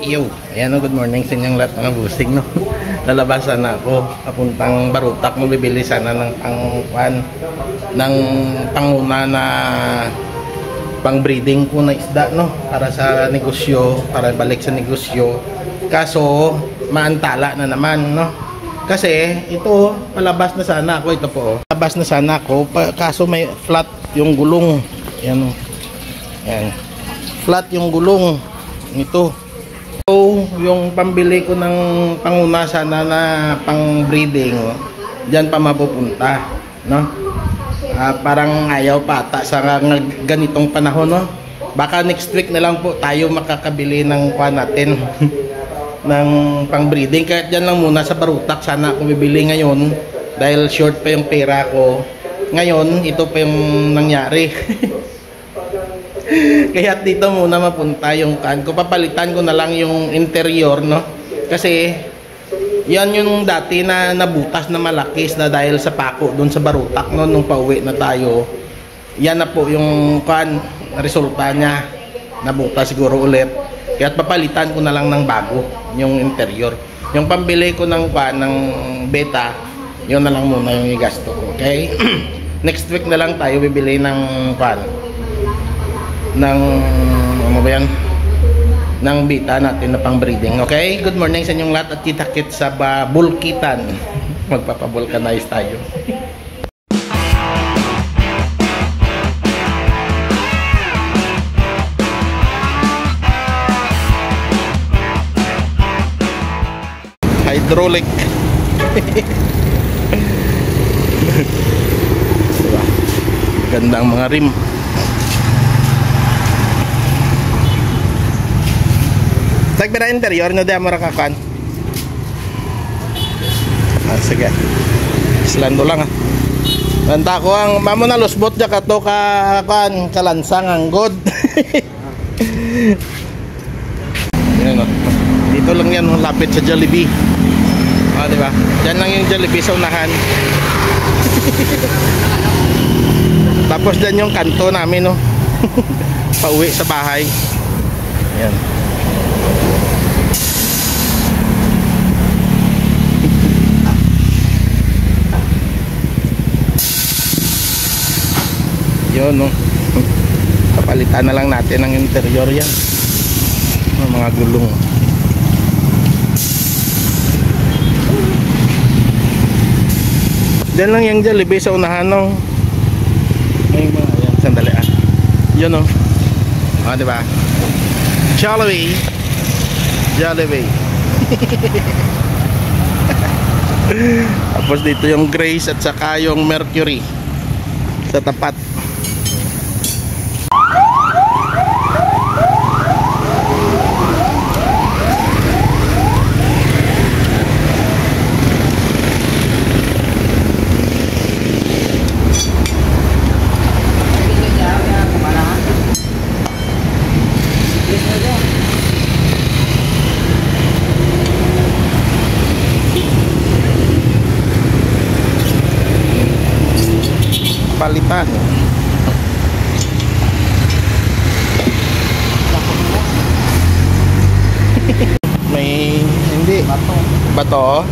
Yo, ayan o, good morning sa inyong lahat mga busing, no? Lalabasan na ako, papuntang Barutak, mo bibili sana ng panguna na pang breeding ko na isda, no? Para sa negosyo, para balik sa negosyo. Kaso, maantala na naman, no? Kasi, ito, palabas na sana ako, ito po, palabas na sana ako, kaso may flat yung gulong. Ayan o, ayan. Flat yung gulong, ito. So, yung pambili ko ng panguna sana na pang breeding, diyan pa mapupunta, no? Parang ayaw pata sa ganitong panahon, no? Baka next week na lang po tayo makakabili ng kuha natin ng pang breeding. Kaya diyan lang muna sa Barutak sana ako bibili ngayon dahil short pa yung pera ko. Ngayon, ito pa yung nangyari. Kaya dito muna mapunta yung kan ko. Papalitan ko na lang yung interior, no? Kasi yan yung dati na nabutas na malakis na dahil sa pako doon sa Barutak, no? Nung pauwi na tayo. Yan na po yung kan resulta niya. Nabutas siguro ulit. Kaya papalitan ko na lang ng bago yung interior. Yung pambili ko ng kan ng beta, yun na lang muna yung igasto ko. Okay? Next week na lang tayo bibili ng kan ng ano ba yan, ng bita natin na pang breeding. Okay, good morning sa inyong lahat at kita-kit sa bulkitan. Magpapabulkanize tayo. Hydraulic. Gandang mga rim. Sagbira interior no dia marakakan. Sige. Islando lang Banta ko ang mamo na losbot ja kato ka kan kalansang ang god. Yan, no? Dito lang yan lapit sa Jollibee. Di ba? Diyan lang yung Jollibee sa unahan. Tapos diyan yung kanto namin, no. Pauwi sa bahay. Yan. Yun, no. Papalitan na lang natin ang interior yan. Mga gulong. Diyan lang yung Jollibee sa unahan, no. May mga yan, sandali yun, no. Diba? Jollibee. Tapos dito yung Grace at saka yung Mercury sa tapat. Palitan. May hindi bato.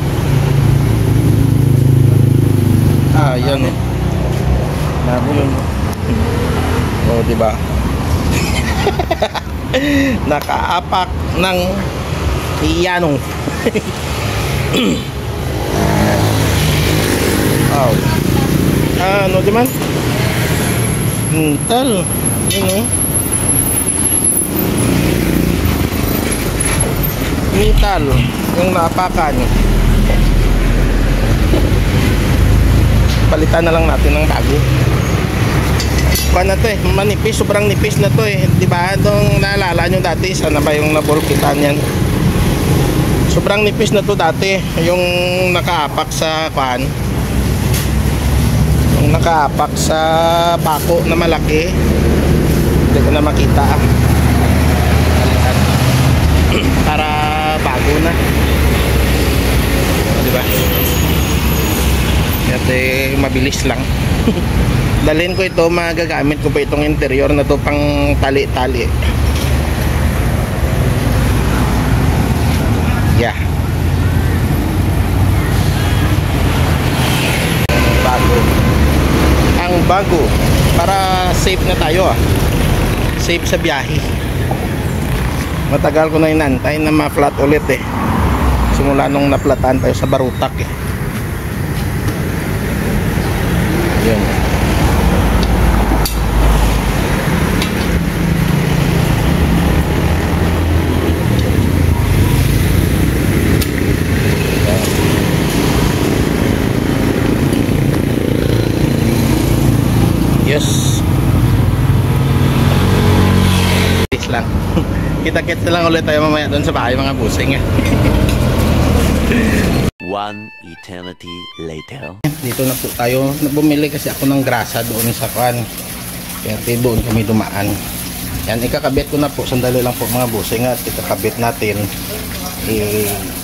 Yan. Di ba? Nakaapak ng iyanong. Ano naman? Tal. Yun, metal yung naapakan. Palitan na lang natin ng bago. Kuha na to manipis, sobrang nipis na to diba? Itong naalala nyo dati, sana ba yung nabulkitan yan? Sobrang nipis na to dati, yung nakaapak sa kuhan, yung nakaapak sa pako na malaki. Hindi ko na makita para bago na, diba? Kasi mabilis lang. Dalhin ko ito, magagamit ko pa itong interior na to pang tali-tali. bago para safe na tayo safe sa biyahe. Matagal ko na inantay na ma-flat ulit simula nung naplatan tayo sa Barutak yun. Yes. Please lang. Kita-kits na lang ulit tayo mamaya doon sa bahay mga busing. One eternity later. Dito na po tayo. Bumili kasi ako ng grasa doon sa kan. Kaya doon kami dumaan. Yan, ikakabit ko na po. Sandali lang po mga busing at ikakabit natin.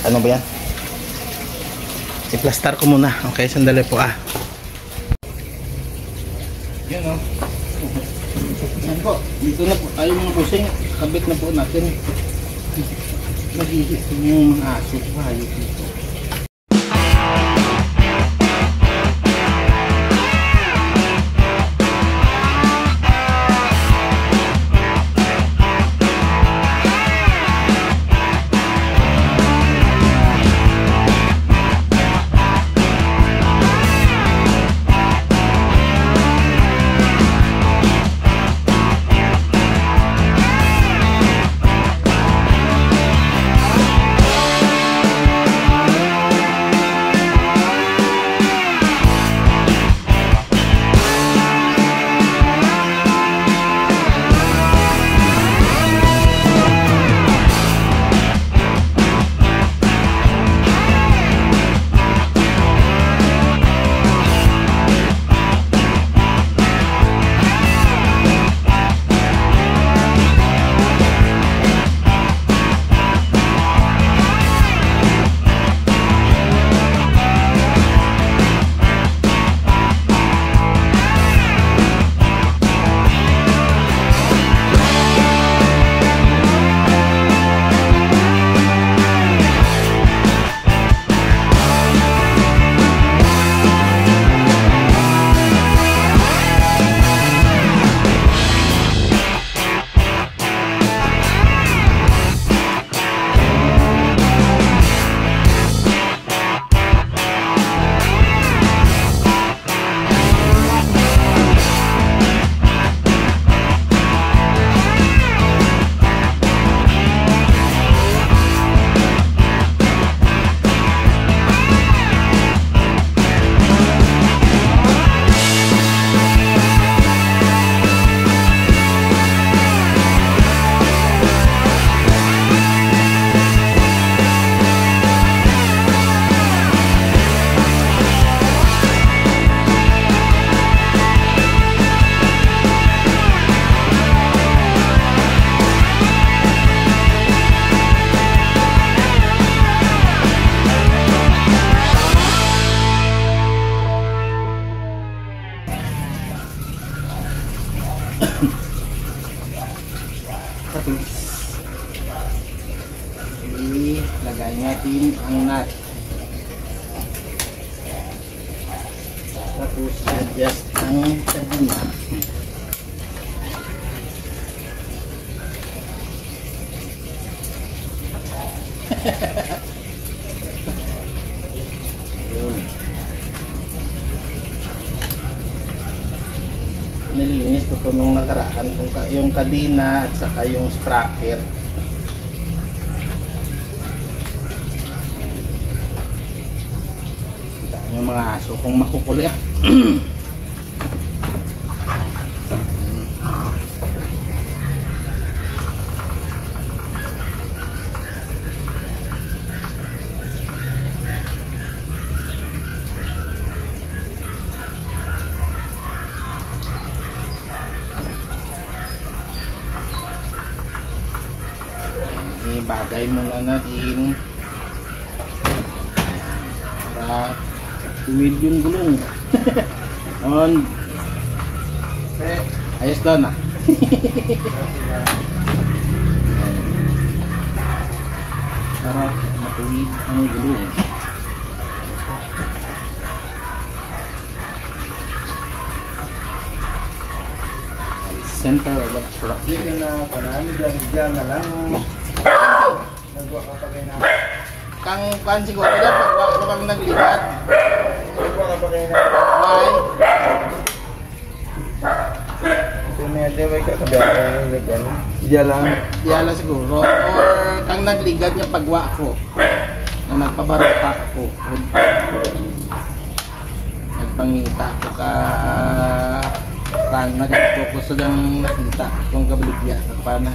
Ano ba yan? I-plaster ko muna. Okay, sandali po Yan Yan po. Dito na po tayo mga busing. Kabit na po natin. Nagigit yung mga aso. Hayop dito. Ilagay natin ang nut. Tapos adjust ang kadena. Nilinis ko po nung nakaraan yung kadena at saka yung sprocket. Kita yung mga aso kung makukuli Ibagay muna natin para tuwid yung gulong. On. Okay. Ayos doon para matuwid ang gulong. center of the truck. Hindi na panami dyan na lang. Nagwa ka pa kayo na. Kang kan siguro dyan, pag kami naglipat. Nagwa ka pa kayo na. Why? Tumete ba ka kabiyakan yung ano? Diyan lang. Diyala siguro. Or kang nagligat niya pagwa ko. Na nagpabarata ko. Nagpangita ko ka kang nag-focus sa lang nakita kung kabaligya. Paano?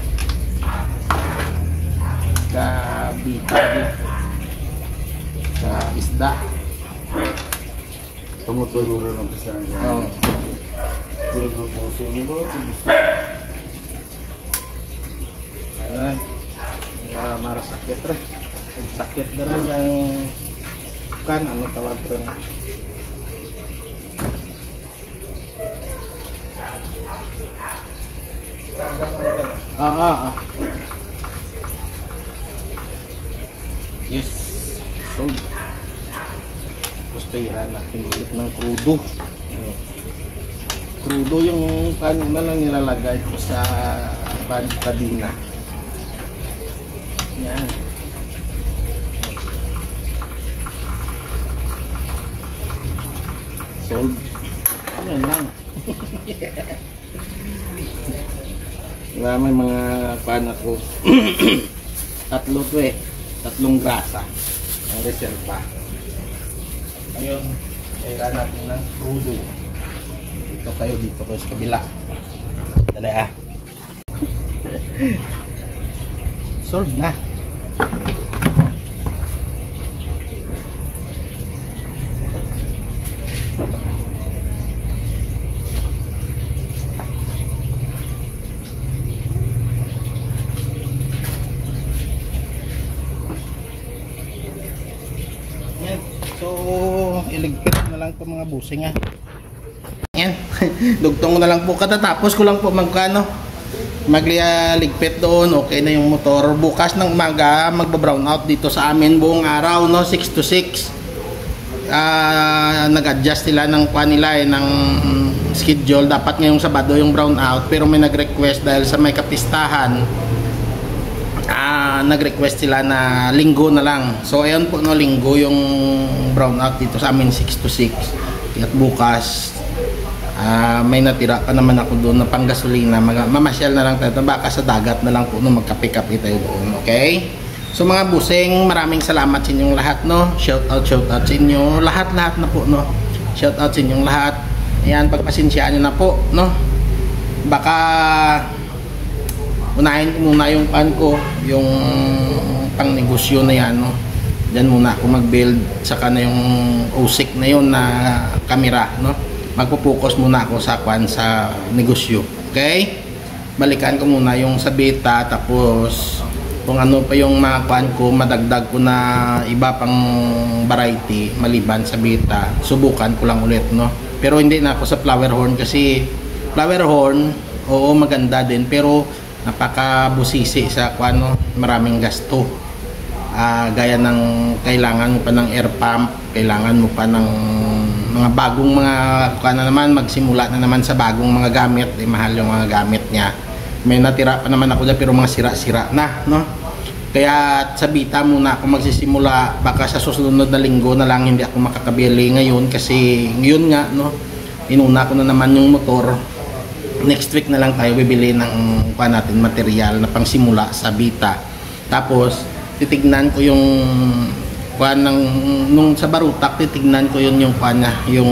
Sa bita sa isda. Tumutulong ng pisang dyan. Oo. Tulog po sa inyo. Ayan. Marah sakit rin. Sakit na rin ang kan, ano tawag rin. Yes. So, gusto yan natin ulit ng crudo. Crudo yung kanin na lang nilalagay ko sa kadina. Yan. Sold. Yan lang. May mga pan ako. Tatlo to eh. Tatlong grasa. Ang reserva. Ngayon, kailangan natin ng crudo. Dito kayo, dito kayo sa kabila. Dali ah. Solve na. Yan. So, iligpit na lang po mga busing ah. Yan. Dugtong na lang po. Katatapos ko lang po magligpit doon. Okay na yung motor. Bukas ng umaga magba-brown out dito sa amin buong araw, no? 6 to 6. Nag-adjust sila ng nila ng schedule. Dapat ngayong Sabado yung brown out, pero may nag-request dahil sa may kapistahan. Nag-request sila na linggo na lang. So ayun po, no, linggo yung brown out dito sa amin 6 to 6. At bukas may natira pa naman ako doon na panggasolina. Mamasyal na lang tayo, baka sa dagat na lang po, no, magkape-kape tayo doon. Okay, so mga busing, maraming salamat sa inyong lahat, no. Shout out sa inyo lahat na po, no. Shout out sa inyong lahat. Ayan, pagpasensyaan nyo na po, no. Baka unahin ko muna yung pan ko, yung pang negosyo na yan, no. Diyan muna ako mag-build, saka na yung usik na yun na kamera, no. Magpo-focus muna ako sa sa negosyo. Okay? Balikan ko muna yung sa beta, tapos kung ano pa yung mga ko, madagdag ko na iba pang variety maliban sa beta. Subukan ko lang ulit, no. Pero hindi na ako sa flower horn kasi flower horn, oo, maganda din, pero napakabusisi sa maraming gasto. Gaya ng kailangan mo pa ng air pump, kailangan mo pa ng mga bagong mga naman, magsimula na naman sa bagong mga gamit. Mahal yung mga gamit niya. May natira pa naman ako dyan, pero mga sira-sira na, no. Kaya sa bita muna ako magsisimula. Baka sa susunod na linggo na lang hindi ako makakabili ngayon, kasi yun nga, no, inuna ko na naman yung motor. Next week na lang tayo bibili ng natin material na pangsimula sa bita. Tapos titignan ko yung nung sa barutak, titignan ko yun yung yung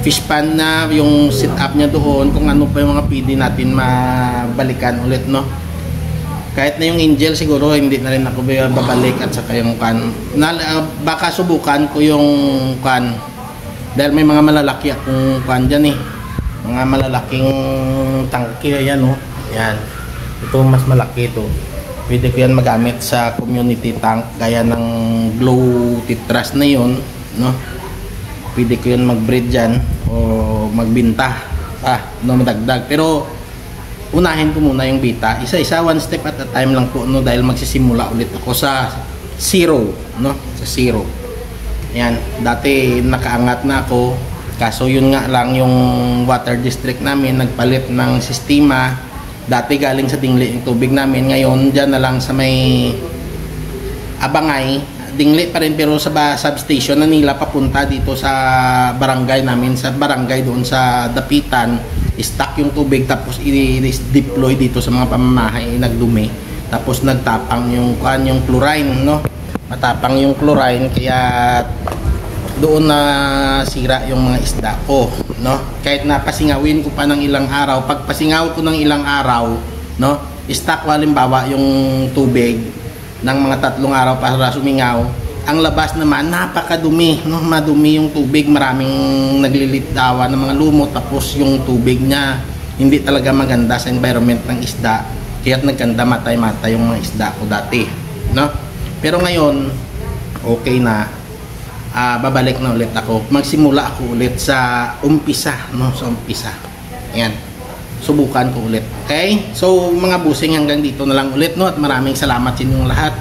fish pan na yung setup niya doon, kung ano pa yung mga pwede natin mabalikan ulit, no. Kahit na yung angel siguro hindi na rin ako babalik, at saka yung baka subukan ko yung dahil may mga malalaki akong dyan eh, mga malalaking tangke. Ayan, oh. Yan, ito mas malaki ito. Pwede ko yan magamit sa community tank, gaya ng glow titras na yun, no. Pwede ko yan mag-breed dyan o magbinta no, madagdag. Pero unahin ko muna yung beta, isa-isa, one step at a time lang po, no, dahil magsisimula ulit ako sa zero, no, sa zero. Yan, dati nakaangat na ako, Kaso yun nga lang yung water district namin nagpalit ng sistema. Dati galing sa Dingli yung tubig namin, ngayon dyan na lang sa may Abangay, Dingli pa rin pero sa substation na nila papunta dito sa barangay namin, sa barangay doon sa Dapitan, stock yung tubig tapos i-deploy dito sa mga pamamahay, nagdumi. Tapos nagtapang yung chlorine, no? Matapang yung chlorine kaya doon na sira yung mga isda ko, no? Kahit napasingawin ko pa ng ilang araw, pag pasingaw ko ng ilang araw, no? Stock halimbawa yung tubig ng mga 3 araw para sumingaw, ang labas naman napakadumi, no? Madumi yung tubig, maraming naglilitawa ng mga lumot, tapos yung tubig niya hindi talaga maganda sa environment ng isda, kaya nagkanda matay-matay yung mga isda ko dati, no? Pero ngayon okay na. Babalik na ulit ako, magsimula ako ulit sa umpisa, no? Sa umpisa. Ayan, subukan ko ulit, okay? So mga busing, hanggang dito na lang ulit, no? At maraming salamat sa inyong lahat,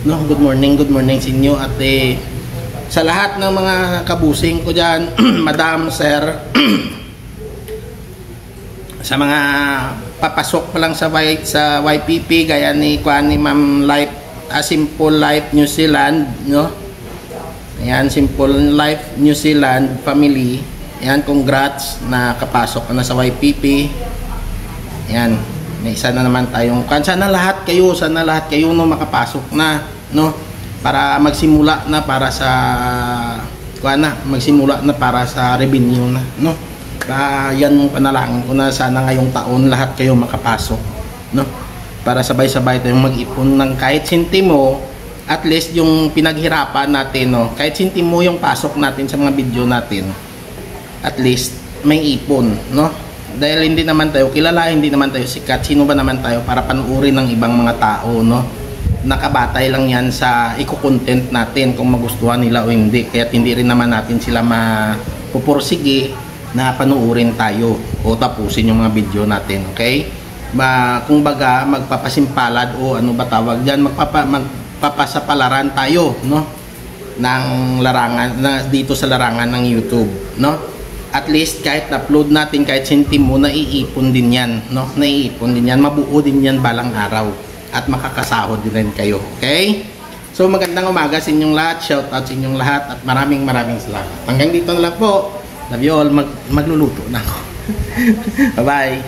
no? Good morning sa inyo. At sa lahat ng mga kabusing ko dyan, madam, sir, sa mga papasok pa lang sa YPP, gaya ni Ma'am Life, Simple Life New Zealand, no? Ayan, Simple Life New Zealand family. Ayan, congrats na kapasok ka na sa YPP. Ayan, may isa na naman tayong sana lahat kayo no makapasok na, no? Para magsimula na para sa revenue na, no? Yan yung panalangin ko na sana ngayong taon lahat kayo makapasok, no? Para sabay-sabay tayong mag-ipon ng kahit sentimo. At least yung pinaghirapan natin, no, kahit sentimo yung pasok natin sa mga video natin, at least may ipon, no? Dahil hindi naman tayo kilala, hindi naman tayo sikat, sino ba naman tayo para panuorin ng ibang mga tao, no? Nakabatay lang yan sa iko-content natin kung magustuhan nila o hindi, kaya hindi rin naman natin sila mapupursige na panuorin tayo o tapusin yung mga video natin, okay? Kung baga magpapasimpalad o ano ba tawag diyan, papasapalaran tayo, no, ng larangan dito sa larangan ng YouTube, no? At least kahit upload natin kahit sentimo, naiipon din yan, no? Naiipon din yan, mabuo din yan balang araw at makakasahod din rin kayo, okay? So magandang umaga sa inyong lahat, shout out sa inyong lahat at maraming salamat. Hanggang dito na lang po. Love you all. Magluluto na ako. Bye bye.